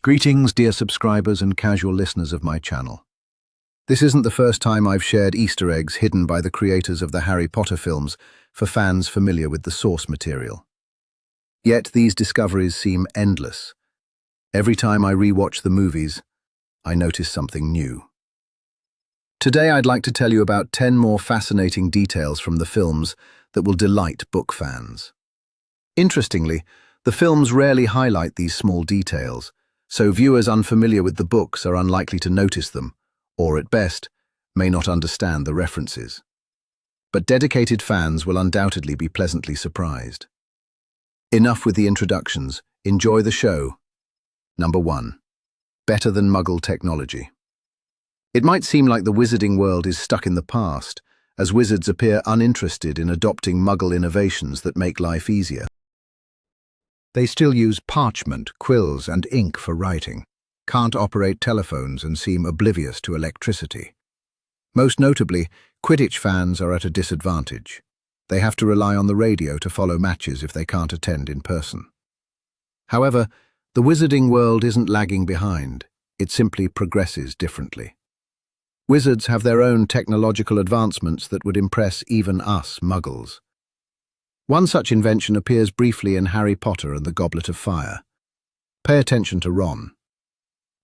Greetings, dear subscribers and casual listeners of my channel. This isn't the first time I've shared Easter eggs hidden by the creators of the Harry Potter films for fans familiar with the source material. Yet these discoveries seem endless. Every time I rewatch the movies, I notice something new. Today I'd like to tell you about 10 more fascinating details from the films that will delight book fans. Interestingly, the films rarely highlight these small details, so viewers unfamiliar with the books are unlikely to notice them, or at best, may not understand the references. But dedicated fans will undoubtedly be pleasantly surprised. Enough with the introductions, enjoy the show. Number 1. Better than Muggle technology. It might seem like the wizarding world is stuck in the past, as wizards appear uninterested in adopting Muggle innovations that make life easier. They still use parchment, quills, and ink for writing, can't operate telephones and seem oblivious to electricity. Most notably, Quidditch fans are at a disadvantage. They have to rely on the radio to follow matches if they can't attend in person. However, the wizarding world isn't lagging behind, it simply progresses differently. Wizards have their own technological advancements that would impress even us Muggles. One such invention appears briefly in Harry Potter and the Goblet of Fire. Pay attention to Ron.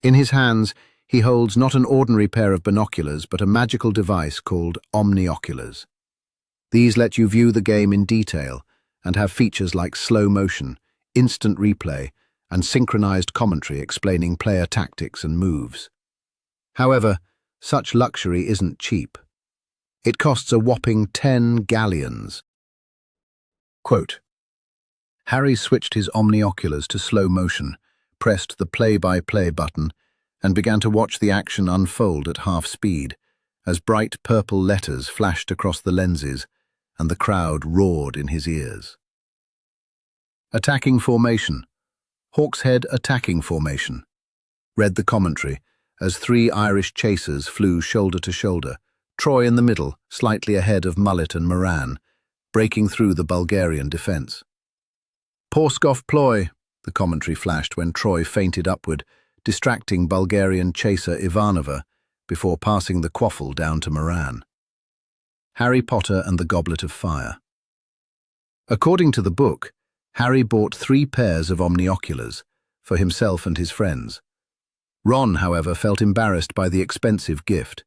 In his hands, he holds not an ordinary pair of binoculars but a magical device called omnioculars. These let you view the game in detail and have features like slow motion, instant replay, and synchronized commentary explaining player tactics and moves. However, such luxury isn't cheap. It costs a whopping 10 galleons. Quote, Harry switched his omnioculars to slow motion, pressed the play-by-play button, and began to watch the action unfold at half speed, as bright purple letters flashed across the lenses and the crowd roared in his ears. Attacking formation. Hawkshead attacking formation. Read the commentary, as 3 Irish chasers flew shoulder to shoulder, Troy in the middle, slightly ahead of Mullet and Moran, breaking through the Bulgarian defence. Porskov ploy, the commentary flashed when Troy feinted upward, distracting Bulgarian chaser Ivanova before passing the quaffle down to Moran. Harry Potter and the Goblet of Fire. According to the book, Harry bought 3 pairs of omnioculars for himself and his friends. Ron, however, felt embarrassed by the expensive gift.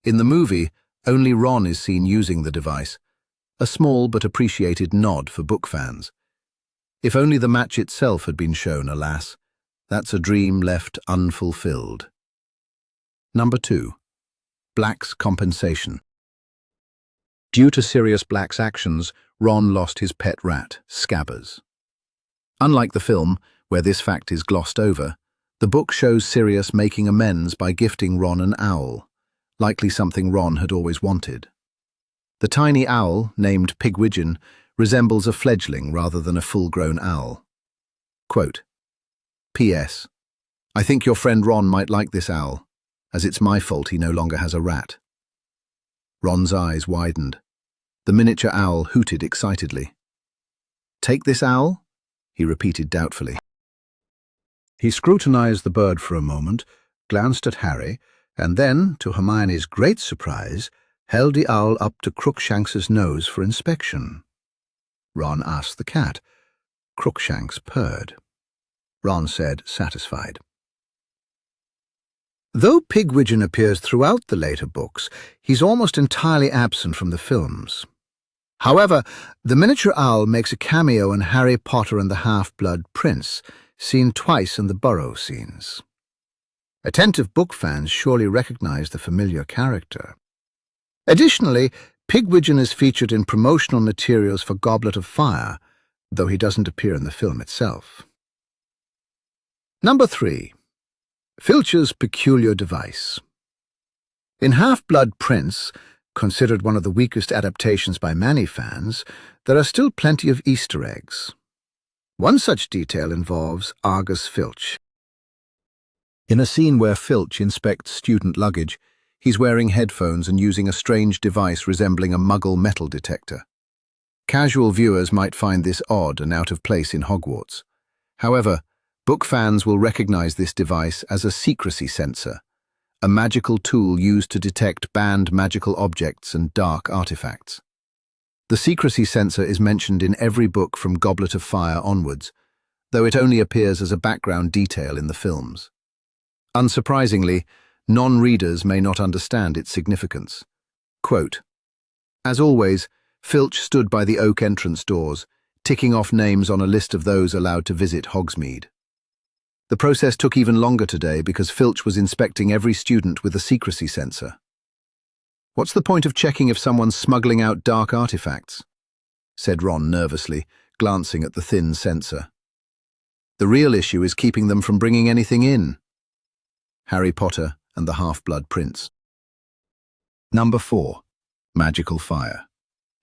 In the movie, only Ron is seen using the device, a small but appreciated nod for book fans. If only the match itself had been shown, alas. That's a dream left unfulfilled. Number 2. Black's compensation. Due to Sirius Black's actions, Ron lost his pet rat, Scabbers. Unlike the film, where this fact is glossed over, the book shows Sirius making amends by gifting Ron an owl, likely something Ron had always wanted. The tiny owl, named Pigwidgeon, resembles a fledgling rather than a full-grown owl. Quote, P.S. I think your friend Ron might like this owl, as it's my fault he no longer has a rat. Ron's eyes widened. The miniature owl hooted excitedly. Take this owl? He repeated doubtfully. He scrutinized the bird for a moment, glanced at Harry, and then, to Hermione's great surprise, held the owl up to Crookshanks's nose for inspection. Ron asked the cat. Crookshanks purred. Ron said, satisfied. Though Pigwidgeon appears throughout the later books, he's almost entirely absent from the films. However, the miniature owl makes a cameo in Harry Potter and the Half-Blood Prince, seen twice in the Burrow scenes. Attentive book fans surely recognize the familiar character. Additionally, Pigwidgeon is featured in promotional materials for Goblet of Fire, though he doesn't appear in the film itself. Number 3. Filch's peculiar device. In Half-Blood Prince, considered one of the weakest adaptations by many fans, there are still plenty of Easter eggs. One such detail involves Argus Filch. In a scene where Filch inspects student luggage, he's wearing headphones and using a strange device resembling a Muggle metal detector. Casual viewers might find this odd and out of place in Hogwarts. However, Book fans will recognize this device as a secrecy sensor, a magical tool used to detect banned magical objects and dark artifacts. The secrecy sensor is mentioned in every book from Goblet of Fire onwards, though it only appears as a background detail in the films. Unsurprisingly, non-readers may not understand its significance. Quote, "As always, Filch stood by the oak entrance doors, ticking off names on a list of those allowed to visit Hogsmeade. The process took even longer today because Filch was inspecting every student with a secrecy sensor. What's the point of checking if someone's smuggling out dark artifacts?" said Ron nervously, glancing at the thin sensor. "The real issue is keeping them from bringing anything in." Harry Potter and the Half-Blood Prince. Number 4. Magical Fire.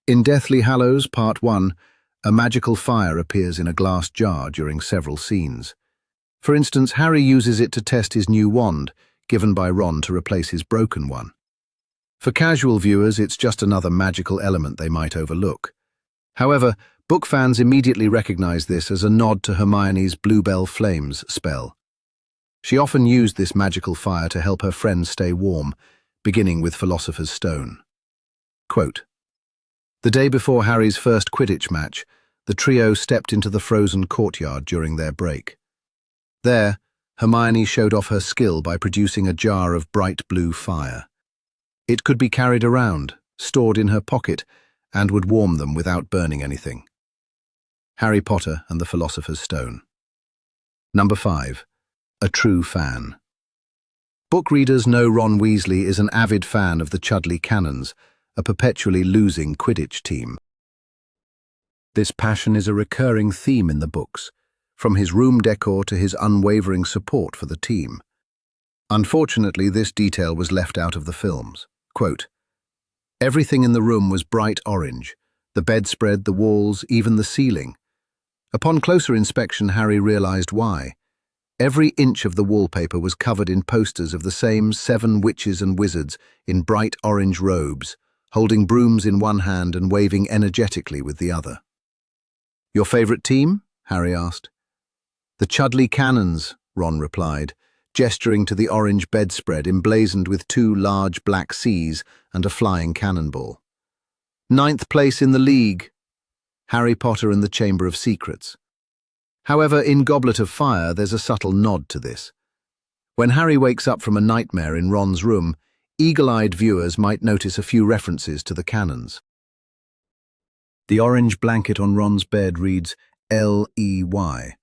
In Deathly Hallows Part 1, a magical fire appears in a glass jar during several scenes. For instance, Harry uses it to test his new wand, given by Ron to replace his broken one. For casual viewers, it's just another magical element they might overlook. However, book fans immediately recognize this as a nod to Hermione's Bluebell Flames spell. She often used this magical fire to help her friends stay warm, beginning with Philosopher's Stone. Quote, "The day before Harry's first Quidditch match, the trio stepped into the frozen courtyard during their break. There, Hermione showed off her skill by producing a jar of bright blue fire. It could be carried around, stored in her pocket, and would warm them without burning anything." Harry Potter and the Philosopher's Stone. Number 5. A true fan. Book readers know Ron Weasley is an avid fan of the Chudley Cannons, a perpetually losing Quidditch team. This passion is a recurring theme in the books, from his room decor to his unwavering support for the team. Unfortunately, this detail was left out of the films. Quote, "Everything in the room was bright orange, the bedspread, the walls, even the ceiling. Upon closer inspection, Harry realized why. Every inch of the wallpaper was covered in posters of the same 7 witches and wizards in bright orange robes, holding brooms in one hand and waving energetically with the other." "Your favorite team?" Harry asked. "The Chudley Cannons," Ron replied, gesturing to the orange bedspread emblazoned with 2 large black C's and a flying cannonball. "9th place in the league. Harry Potter and the Chamber of Secrets." However, in Goblet of Fire, there's a subtle nod to this. When Harry wakes up from a nightmare in Ron's room, eagle-eyed viewers might notice a few references to the cannons. The orange blanket on Ron's bed reads LEY,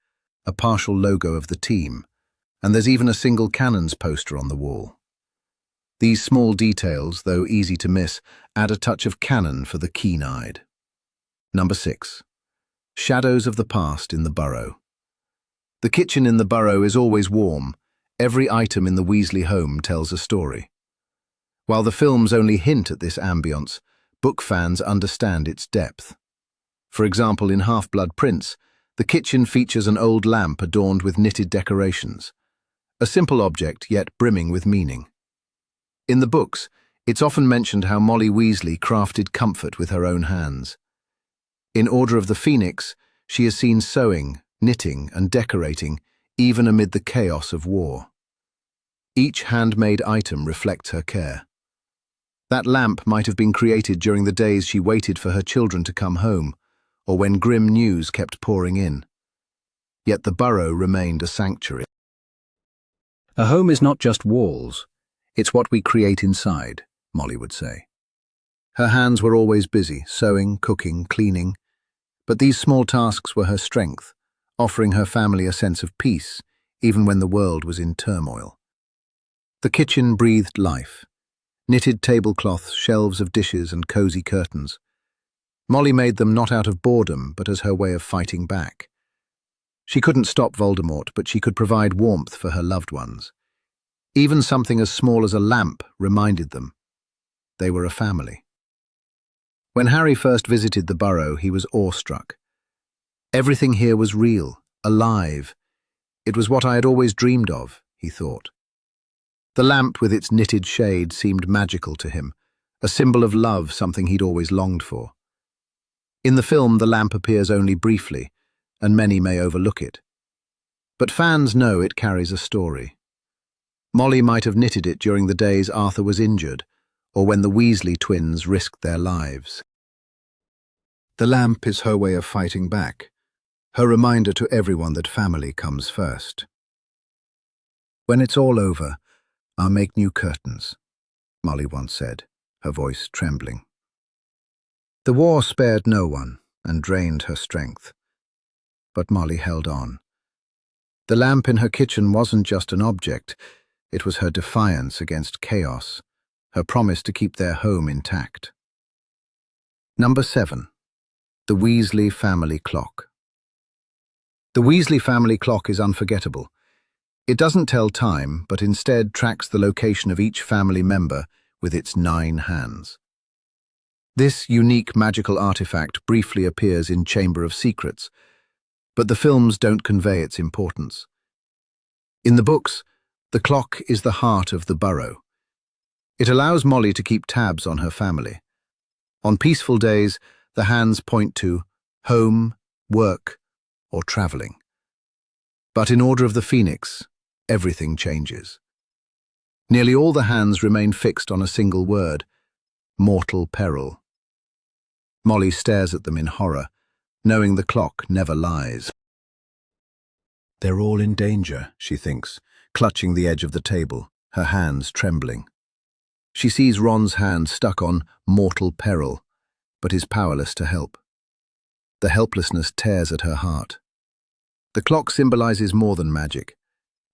a partial logo of the team, and there's even a single Cannons poster on the wall. These small details, though easy to miss, add a touch of canon for the keen-eyed. Number 6. Shadows of the Past in the Burrow. The kitchen in the Burrow is always warm. Every item in the Weasley home tells a story. While the films only hint at this ambience, book fans understand its depth. For example, in Half-Blood Prince, the kitchen features an old lamp adorned with knitted decorations. A simple object, yet brimming with meaning. In the books, it's often mentioned how Molly Weasley crafted comfort with her own hands. In Order of the Phoenix, she is seen sewing, knitting, and decorating, even amid the chaos of war. Each handmade item reflects her care. That lamp might have been created during the days she waited for her children to come home, or when grim news kept pouring in. Yet the Burrow remained a sanctuary. "A home is not just walls, it's what we create inside," Molly would say. Her hands were always busy, sewing, cooking, cleaning, but these small tasks were her strength, offering her family a sense of peace, even when the world was in turmoil. The kitchen breathed life. Knitted tablecloths, shelves of dishes, and cozy curtains. Molly made them not out of boredom, but as her way of fighting back. She couldn't stop Voldemort, but she could provide warmth for her loved ones. Even something as small as a lamp reminded them they were a family. When Harry first visited the Burrow, he was awestruck. Everything here was real, alive. It was what I had always dreamed of, he thought. The lamp with its knitted shade seemed magical to him, a symbol of love, something he'd always longed for. In the film, the lamp appears only briefly, and many may overlook it. But fans know it carries a story. Molly might have knitted it during the days Arthur was injured, or when the Weasley twins risked their lives. The lamp is her way of fighting back, her reminder to everyone that family comes first. "When it's all over, I'll make new curtains," Molly once said, her voice trembling. The war spared no one and drained her strength. But Molly held on. The lamp in her kitchen wasn't just an object, it was her defiance against chaos, her promise to keep their home intact. Number 7. The Weasley Family Clock. The Weasley family clock is unforgettable. It doesn't tell time, but instead tracks the location of each family member with its 9 hands. This unique magical artifact briefly appears in Chamber of Secrets, but the films don't convey its importance. In the books, the clock is the heart of the burrow. It allows Molly to keep tabs on her family. On peaceful days, the hands point to home, work, or traveling. But in Order of the Phoenix, everything changes. Nearly all the hands remain fixed on a single word: mortal peril. Molly stares at them in horror, knowing the clock never lies. They're all in danger, she thinks, clutching the edge of the table, her hands trembling. She sees Ron's hand stuck on mortal peril, but is powerless to help. The helplessness tears at her heart. The clock symbolizes more than magic.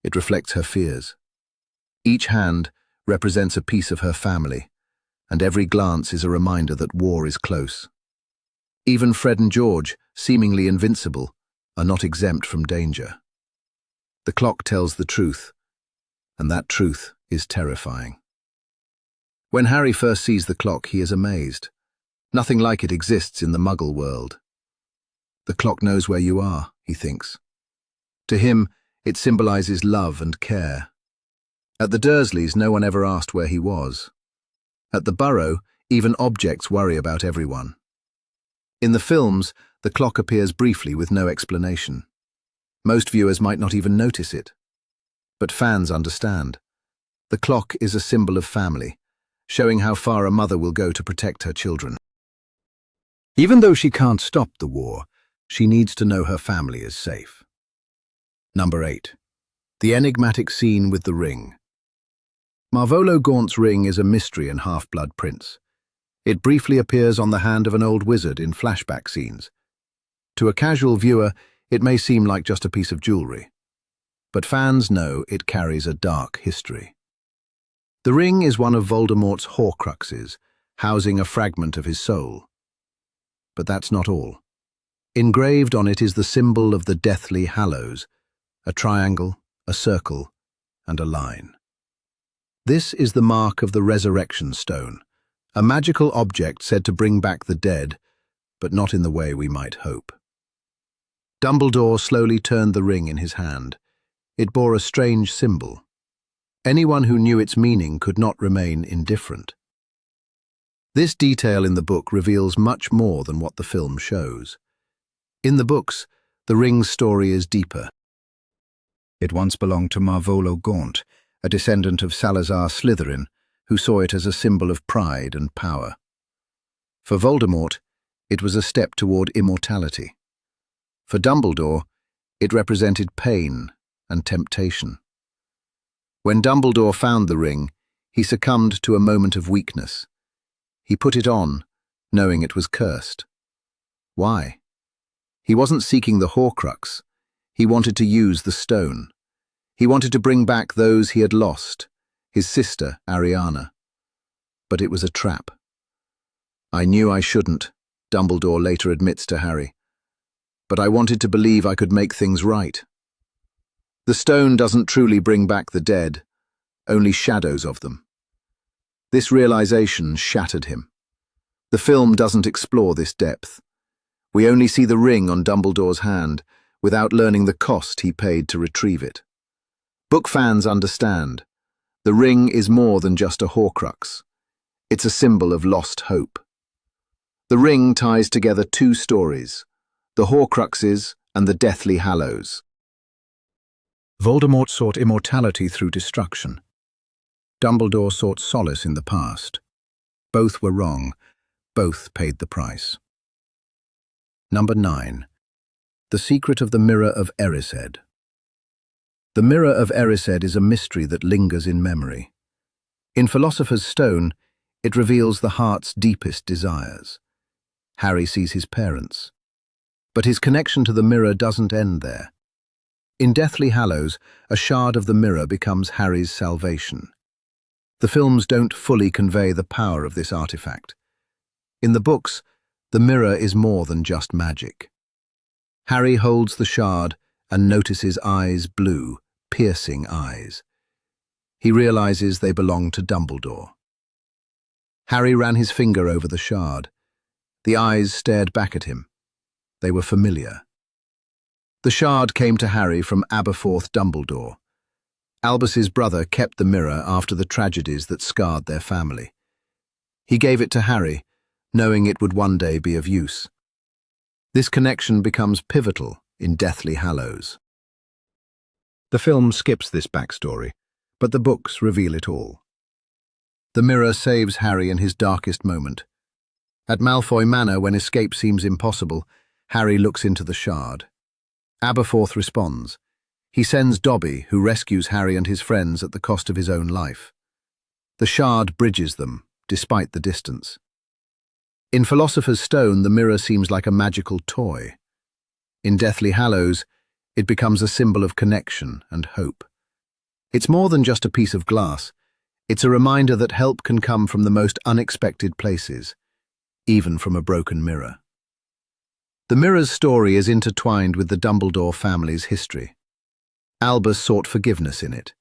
It reflects her fears. Each hand represents a piece of her family, and every glance is a reminder that war is close. Even Fred and George, seemingly invincible, are not exempt from danger. The clock tells the truth, and that truth is terrifying. When Harry first sees the clock, he is amazed. Nothing like it exists in the Muggle world. The clock knows where you are, he thinks. To him, it symbolizes love and care. At the Dursleys, no one ever asked where he was. At the Burrow, even objects worry about everyone. In the films, the clock appears briefly with no explanation. Most viewers might not even notice it. But fans understand. The clock is a symbol of family, showing how far a mother will go to protect her children. Even though she can't stop the war, she needs to know her family is safe. Number 8. The enigmatic scene with the ring. Marvolo Gaunt's ring is a mystery in Half-Blood Prince. It briefly appears on the hand of an old wizard in flashback scenes. To a casual viewer, it may seem like just a piece of jewelry. But fans know it carries a dark history. The ring is one of Voldemort's Horcruxes, housing a fragment of his soul. But that's not all. Engraved on it is the symbol of the Deathly Hallows, a triangle, a circle, and a line. This is the mark of the Resurrection Stone, a magical object said to bring back the dead, but not in the way we might hope. Dumbledore slowly turned the ring in his hand. It bore a strange symbol. Anyone who knew its meaning could not remain indifferent. This detail in the book reveals much more than what the film shows. In the books, the ring's story is deeper. It once belonged to Marvolo Gaunt, a descendant of Salazar Slytherin, who saw it as a symbol of pride and power. For Voldemort, it was a step toward immortality. For Dumbledore, it represented pain and temptation. When Dumbledore found the ring, he succumbed to a moment of weakness. He put it on, knowing it was cursed. Why? He wasn't seeking the Horcrux. He wanted to use the stone. He wanted to bring back those he had lost, his sister, Ariana. But it was a trap. "I knew I shouldn't," Dumbledore later admits to Harry. "But I wanted to believe I could make things right." The stone doesn't truly bring back the dead, only shadows of them. This realization shattered him. The film doesn't explore this depth. We only see the ring on Dumbledore's hand, without learning the cost he paid to retrieve it. Book fans understand. The ring is more than just a Horcrux. It's a symbol of lost hope. The ring ties together two stories, the Horcruxes and the Deathly Hallows. Voldemort sought immortality through destruction. Dumbledore sought solace in the past. Both were wrong. Both paid the price. Number 9. The Secret of the Mirror of Erised. The Mirror of Erised is a mystery that lingers in memory. In Philosopher's Stone, it reveals the heart's deepest desires. Harry sees his parents. But his connection to the mirror doesn't end there. In Deathly Hallows, a shard of the mirror becomes Harry's salvation. The films don't fully convey the power of this artifact. In the books, the mirror is more than just magic. Harry holds the shard and notices eyes blue, piercing eyes. He realizes they belong to Dumbledore. Harry ran his finger over the shard. The eyes stared back at him. They were familiar. The shard came to Harry from Aberforth Dumbledore. Albus's brother kept the mirror after the tragedies that scarred their family. He gave it to Harry, knowing it would one day be of use. This connection becomes pivotal in Deathly Hallows. The film skips this backstory, but the books reveal it all. The mirror saves Harry in his darkest moment. At Malfoy Manor, when escape seems impossible, Harry looks into the shard. Aberforth responds. He sends Dobby, who rescues Harry and his friends at the cost of his own life. The shard bridges them, despite the distance. In Philosopher's Stone, the mirror seems like a magical toy. In Deathly Hallows, it becomes a symbol of connection and hope. It's more than just a piece of glass. It's a reminder that help can come from the most unexpected places, even from a broken mirror. The mirror's story is intertwined with the Dumbledore family's history. Albus sought forgiveness in it.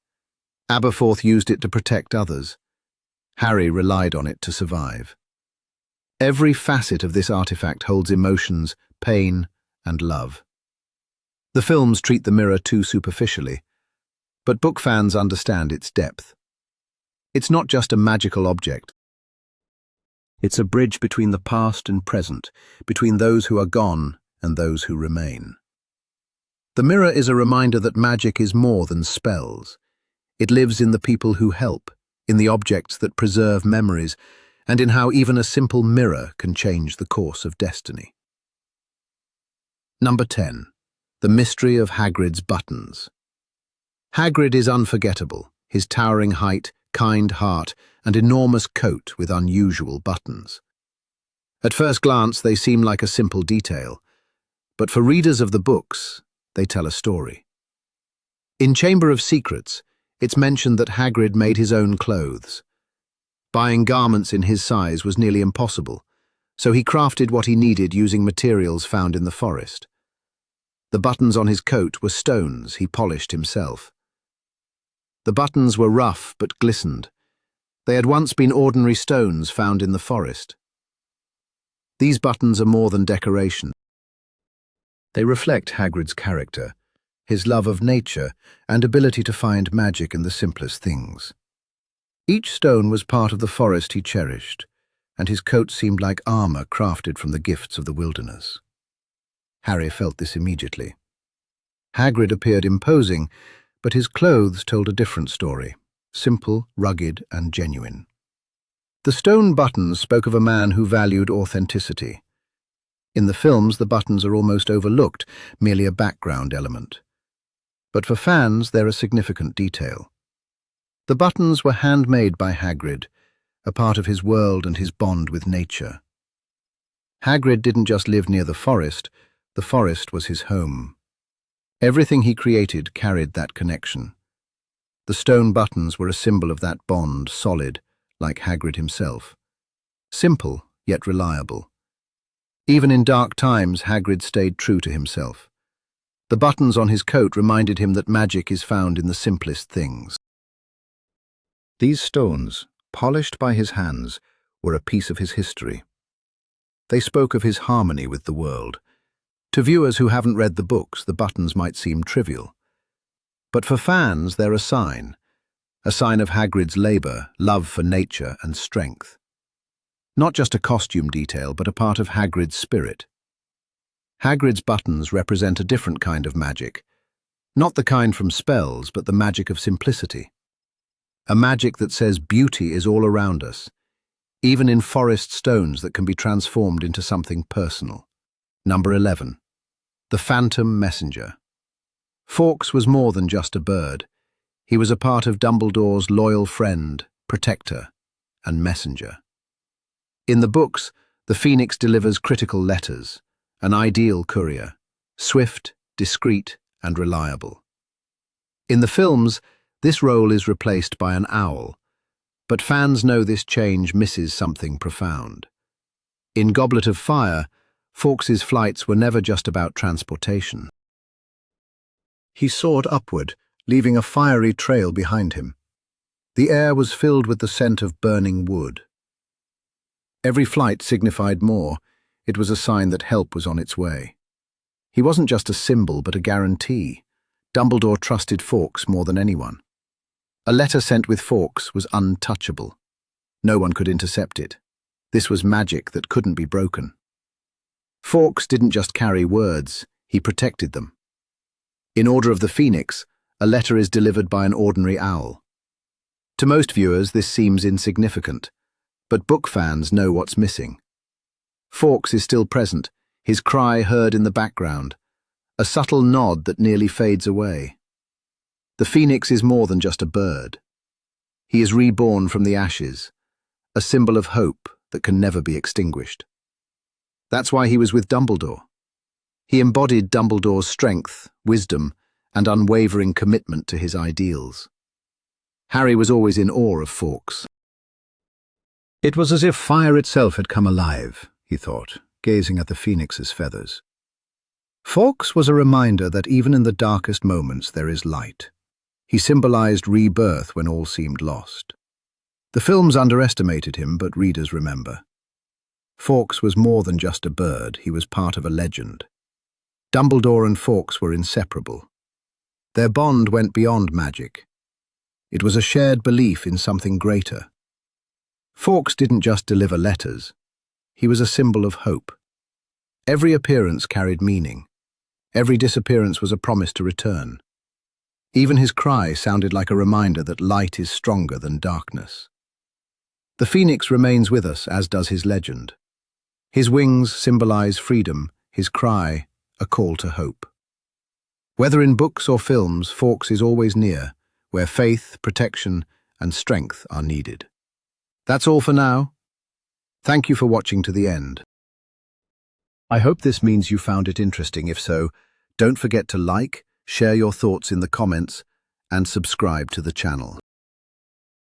Aberforth used it to protect others. Harry relied on it to survive. Every facet of this artifact holds emotions, pain, and love. The films treat the mirror too superficially, but book fans understand its depth. It's not just a magical object. It's a bridge between the past and present, between those who are gone and those who remain. The mirror is a reminder that magic is more than spells. It lives in the people who help, in the objects that preserve memories, and in how even a simple mirror can change the course of destiny. Number 10. The Mystery of Hagrid's Buttons. Hagrid is unforgettable, his towering height, kind heart, and enormous coat with unusual buttons. At first glance, they seem like a simple detail, but for readers of the books, they tell a story. In Chamber of Secrets, it's mentioned that Hagrid made his own clothes. Buying garments in his size was nearly impossible, so he crafted what he needed using materials found in the forest. The buttons on his coat were stones he polished himself. The buttons were rough but glistened. They had once been ordinary stones found in the forest. These buttons are more than decoration. They reflect Hagrid's character, his love of nature, and ability to find magic in the simplest things. Each stone was part of the forest he cherished, and his coat seemed like armor crafted from the gifts of the wilderness. Harry felt this immediately. Hagrid appeared imposing, but his clothes told a different story, simple, rugged, and genuine. The stone buttons spoke of a man who valued authenticity. In the films, the buttons are almost overlooked, merely a background element. But for fans, they're a significant detail. The buttons were handmade by Hagrid, a part of his world and his bond with nature. Hagrid didn't just live near the forest was his home. Everything he created carried that connection. The stone buttons were a symbol of that bond, solid, like Hagrid himself. Simple, yet reliable. Even in dark times, Hagrid stayed true to himself. The buttons on his coat reminded him that magic is found in the simplest things. These stones, polished by his hands, were a piece of his history. They spoke of his harmony with the world. To viewers who haven't read the books, the buttons might seem trivial. But for fans, they're a sign of Hagrid's labor, love for nature, and strength. Not just a costume detail, but a part of Hagrid's spirit. Hagrid's buttons represent a different kind of magic, Not the kind from spells, but the magic of simplicity. A magic that says beauty is all around us, even in forest stones that can be transformed into something personal. Number 11. The Phantom Messenger. Fawkes was more than just a bird. He was a part of Dumbledore's loyal friend, protector, and messenger. In the books, the Phoenix delivers critical letters, an ideal courier, swift, discreet, and reliable. In the films, this role is replaced by an owl, but fans know this change misses something profound. In Goblet of Fire, Fawkes's flights were never just about transportation. He soared upward, leaving a fiery trail behind him. The air was filled with the scent of burning wood. Every flight signified more. It was a sign that help was on its way. He wasn't just a symbol, but a guarantee. Dumbledore trusted Fawkes more than anyone. A letter sent with Fawkes was untouchable. No one could intercept it. This was magic that couldn't be broken. Fawkes didn't just carry words, he protected them. In Order of the Phoenix, a letter is delivered by an ordinary owl. To most viewers, this seems insignificant, but book fans know what's missing. Fawkes is still present, his cry heard in the background, a subtle nod that nearly fades away. The Phoenix is more than just a bird. He is reborn from the ashes, a symbol of hope that can never be extinguished. That's why he was with Dumbledore. He embodied Dumbledore's strength, wisdom, and unwavering commitment to his ideals. Harry was always in awe of Fawkes. It was as if fire itself had come alive, he thought, gazing at the Phoenix's feathers. Fawkes was a reminder that even in the darkest moments there is light. He symbolized rebirth when all seemed lost. The films underestimated him, but readers remember. Fawkes was more than just a bird, he was part of a legend. Dumbledore and Fawkes were inseparable. Their bond went beyond magic. It was a shared belief in something greater. Fawkes didn't just deliver letters. He was a symbol of hope. Every appearance carried meaning. Every disappearance was a promise to return. Even his cry sounded like a reminder that light is stronger than darkness. The Phoenix remains with us, as does his legend. His wings symbolize freedom, his cry, a call to hope. Whether in books or films, Fawkes is always near, where faith, protection, and strength are needed. That's all for now. Thank you for watching to the end. I hope this means you found it interesting. If so, don't forget to like, share your thoughts in the comments, and subscribe to the channel.